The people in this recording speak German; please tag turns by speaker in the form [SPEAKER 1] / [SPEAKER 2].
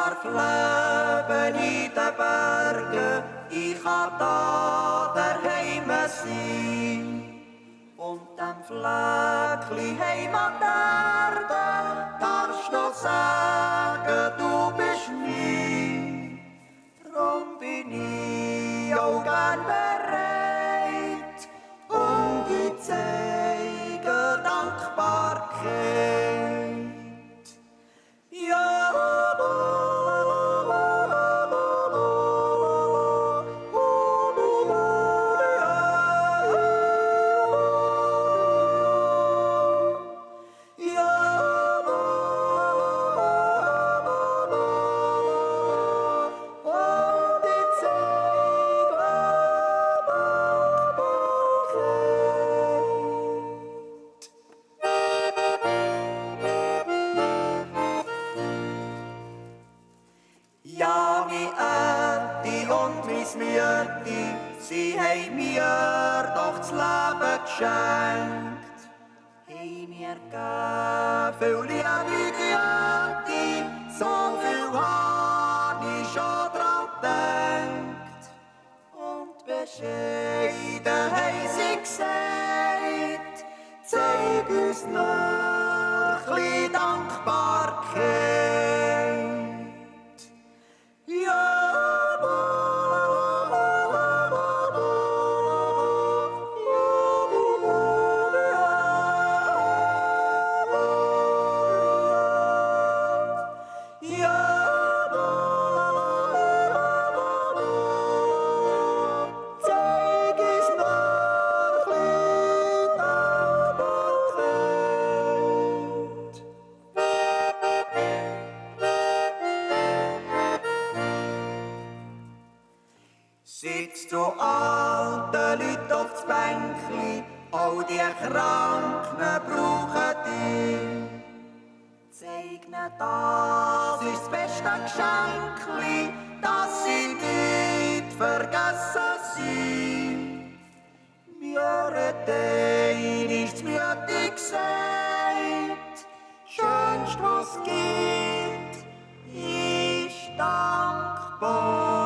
[SPEAKER 1] darf leben in den Bergen, ich kann da daheim sein. Und dem Fleckli Heimaterde darfst noch sagen, du bist mein. Drum bin ich auch gern bereit und ich zeige Dankbarkeit. Ja. Sie haben mir doch das Leben geschenkt. Haben mir gegeben viel Liebe, Güte, so viel hab ich schon dran gedacht. Und bescheiden haben sie gesagt, zeig uns nur ein bisschen Dankbarkeit. Ja. Sitzt du alte Leute aufs Bänkli, all die Kranken brauchen dich. Zeig ihnen, das ist das beste Geschenkli, dass sie nicht vergessen sind. Mir hat einst müde gesagt, schönst was gibt, ist Dankbarkeit.